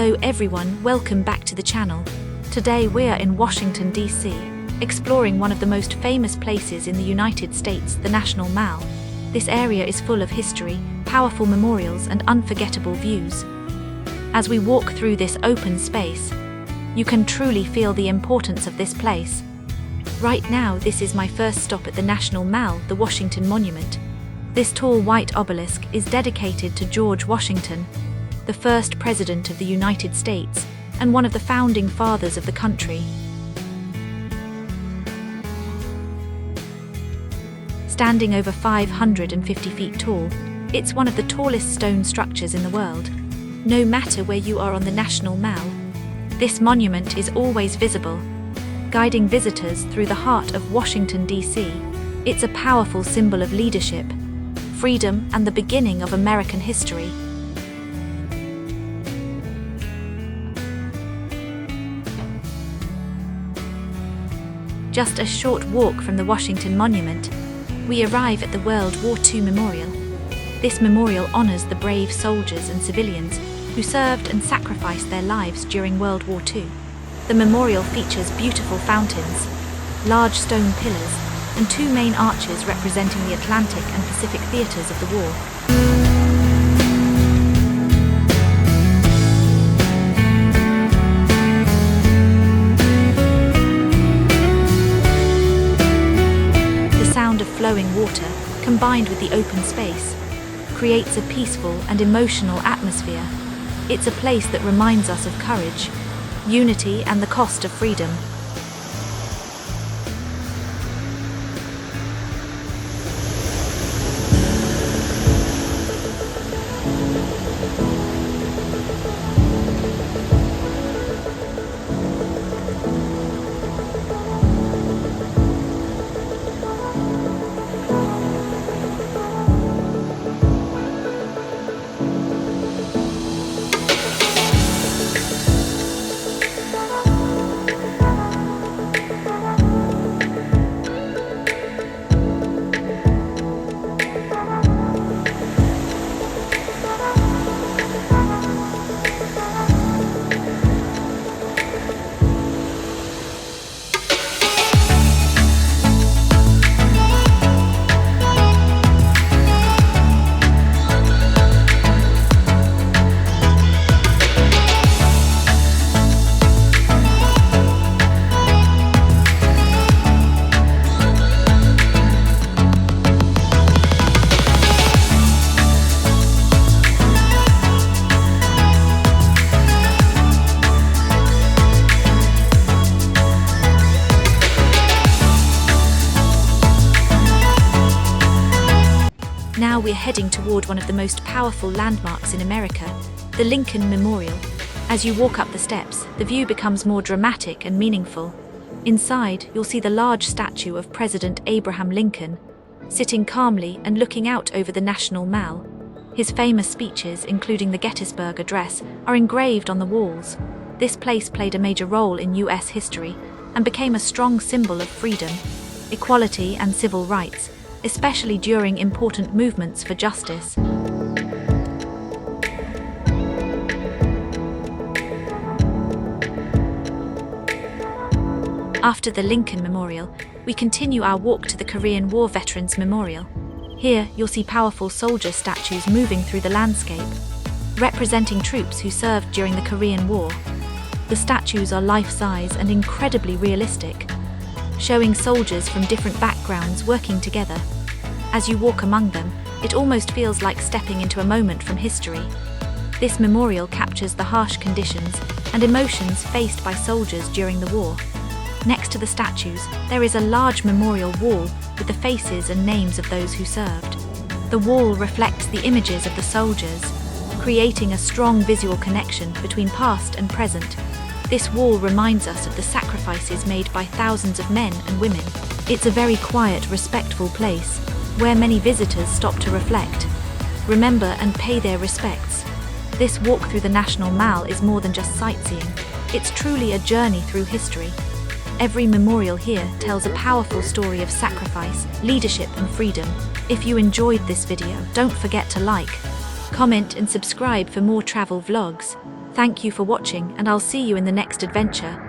Hello everyone, welcome back to the channel. Today we're in Washington, D.C., exploring one of the most famous places in the United States, the National Mall. This area is full of history, powerful memorials, and unforgettable views. As we walk through this open space, you can truly feel the importance of this place. Right now, this is my first stop at the National Mall, the Washington Monument. This tall white obelisk is dedicated to George Washington, the first president of the United States and one of the founding fathers of the country. Standing over 550 feet tall, it's one of the tallest stone structures in the world. No matter where you are on the National Mall, this monument is always visible, guiding visitors through the heart of Washington, D.C. It's a powerful symbol of leadership, freedom, and the beginning of American history. Just a short walk from the Washington Monument, we arrive at the World War II Memorial. This memorial honors the brave soldiers and civilians who served and sacrificed their lives during World War II. The memorial features beautiful fountains, large stone pillars, and two main arches representing the Atlantic and Pacific theaters of the war. Flowing water, combined with the open space, creates a peaceful and emotional atmosphere. It's a place that reminds us of courage, unity, and the cost of freedom. Now we're heading toward one of the most powerful landmarks in America, the Lincoln Memorial. As you walk up the steps, the view becomes more dramatic and meaningful. Inside, you'll see the large statue of President Abraham Lincoln, sitting calmly and looking out over the National Mall. His famous speeches, including the Gettysburg Address, are engraved on the walls. This place played a major role in U.S. history and became a strong symbol of freedom, equality, and civil rights, especially during important movements for justice. After the Lincoln Memorial, we continue our walk to the Korean War Veterans Memorial. Here, you'll see powerful soldier statues moving through the landscape, representing troops who served during the Korean War. The statues are life-size and incredibly realistic, showing soldiers from different backgrounds working together. As you walk among them, it almost feels like stepping into a moment from history. This memorial captures the harsh conditions and emotions faced by soldiers during the war. Next to the statues, there is a large memorial wall with the faces and names of those who served. The wall reflects the images of the soldiers, creating a strong visual connection between past and present. This wall reminds us of the sacrifices made by thousands of men and women. It's a very quiet, respectful place, where many visitors stop to reflect, remember, and pay their respects. This walk through the National Mall is more than just sightseeing. It's truly a journey through history. Every memorial here tells a powerful story of sacrifice, leadership, and freedom. If you enjoyed this video, don't forget to like, comment, and subscribe for more travel vlogs. Thank you for watching, and I'll see you in the next adventure.